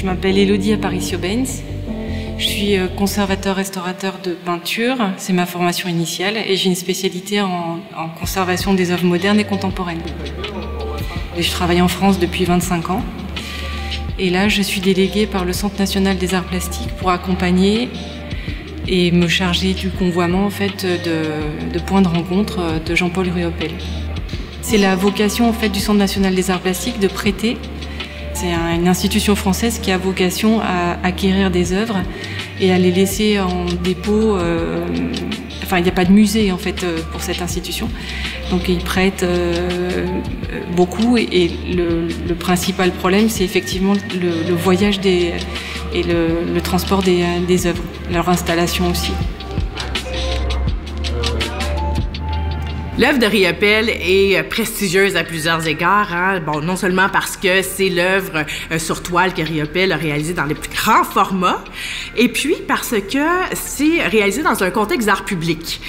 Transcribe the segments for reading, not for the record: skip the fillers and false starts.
Je m'appelle Élodie Aparicio-Baines. Je suis conservateur-restaurateur de peinture, c'est ma formation initiale, et j'ai une spécialité en conservation des œuvres modernes et contemporaines. Et je travaille en France depuis 25 ans. Et là, je suis déléguée par le Centre national des arts plastiques pour accompagner et me charger du convoiement en fait, de points de rencontre de Jean-Paul Riopelle. C'est la vocation en fait, du Centre national des arts plastiques de prêter. C'est une institution française qui a vocation à acquérir des œuvres et à les laisser en dépôt. Enfin, il n'y a pas de musée en fait pour cette institution. Donc ils prêtent beaucoup et le principal problème, c'est effectivement le voyage et le transport des œuvres, leur installation aussi. L'œuvre de Riopelle est prestigieuse à plusieurs égards. Hein? Bon, non seulement parce que c'est l'œuvre sur toile que Riopelle a réalisée dans les plus grands formats, et puis parce que c'est réalisé dans un contexte d'art public.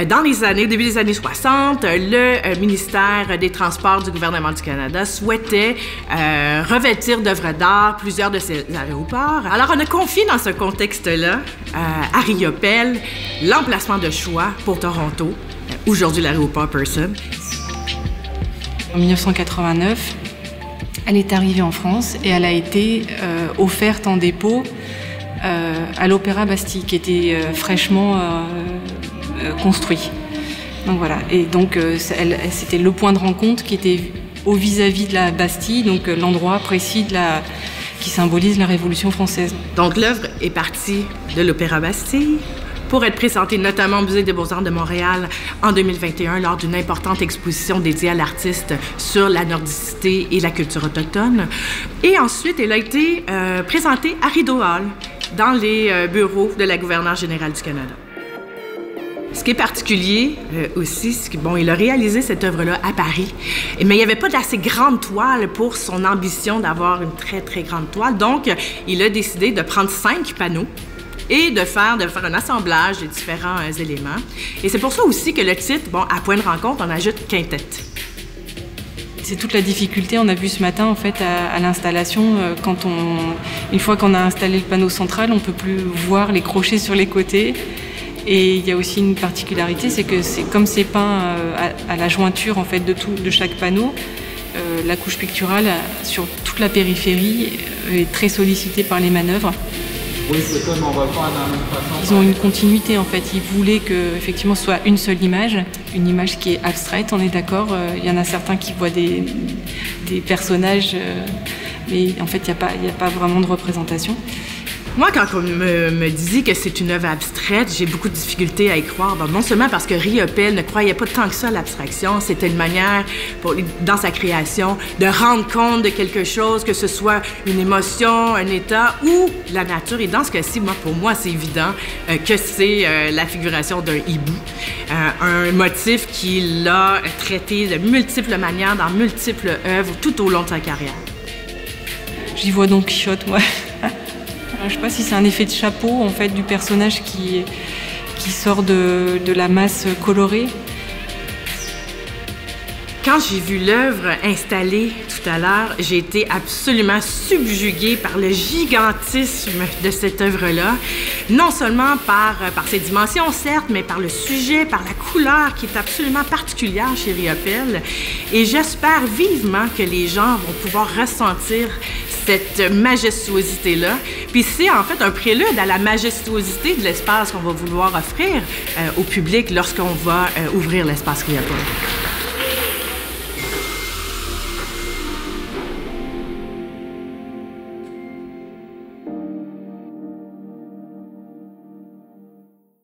Dans les années, au début des années 60, le ministère des Transports du gouvernement du Canada souhaitait revêtir d'œuvres d'art plusieurs de ses aéroports. Alors, on a confié dans ce contexte-là à Riopelle l'emplacement de choix pour Toronto, aujourd'hui l'aéroport Pearson. En 1989, elle est arrivée en France et elle a été offerte en dépôt à l'Opéra Bastille, qui était fraîchement construit. Donc voilà, et donc c'était le point de rencontre qui était au vis-à-vis de la Bastille, donc l'endroit précis qui symbolise la Révolution française. Donc l'œuvre est partie de l'Opéra Bastille pour être présentée notamment au Musée des Beaux-Arts de Montréal en 2021 lors d'une importante exposition dédiée à l'artiste sur la nordicité et la culture autochtone. Et ensuite, elle a été présentée à Rideau Hall, dans les bureaux de la gouverneure générale du Canada. Ce qui est particulier aussi, c'est qu'il a réalisé cette œuvre-là à Paris, mais il n'y avait pas d'assez grande toile pour son ambition d'avoir une très, très grande toile. Donc, il a décidé de prendre 5 panneaux et de faire un assemblage de différents éléments. Et c'est pour ça aussi que le titre, à point de rencontre, on ajoute quintette. C'est toute la difficulté, on a vu ce matin en fait à l'installation, une fois qu'on a installé le panneau central, on ne peut plus voir les crochets sur les côtés. Et il y a aussi une particularité, c'est que comme c'est peint à la jointure en fait de chaque panneau, la couche picturale sur toute la périphérie est très sollicitée par les manœuvres. Oui, c'est comme on va faire dans la même façon. Ils ont une continuité en fait. Ils voulaient que effectivement ce soit une seule image, une image qui est abstraite. On est d'accord. Il y en a certains qui voient des personnages, mais en fait il n'y a pas vraiment de représentation. Moi, quand on me dit que c'est une œuvre abstraite, j'ai beaucoup de difficultés à y croire. Non seulement parce que Riopelle ne croyait pas tant que ça à l'abstraction, c'était une manière, dans sa création, de rendre compte de quelque chose, que ce soit une émotion, un état ou la nature. Et dans ce cas-ci, pour moi, c'est évident que c'est la figuration d'un hibou, un motif qu'il a traité de multiples manières, dans multiples œuvres, tout au long de sa carrière. J'y vois Don Quichotte, moi. Je ne sais pas si c'est un effet de chapeau en fait, du personnage qui sort de la masse colorée. Quand j'ai vu l'œuvre installée tout à l'heure, j'ai été absolument subjuguée par le gigantisme de cette œuvre-là. Non seulement par ses dimensions, certes, mais par le sujet, par la couleur qui est absolument particulière chez Riopelle. Et j'espère vivement que les gens vont pouvoir ressentir cette majestuosité-là. Puis c'est en fait un prélude à la majestuosité de l'espace qu'on va vouloir offrir au public lorsqu'on va ouvrir l'espace Riopelle.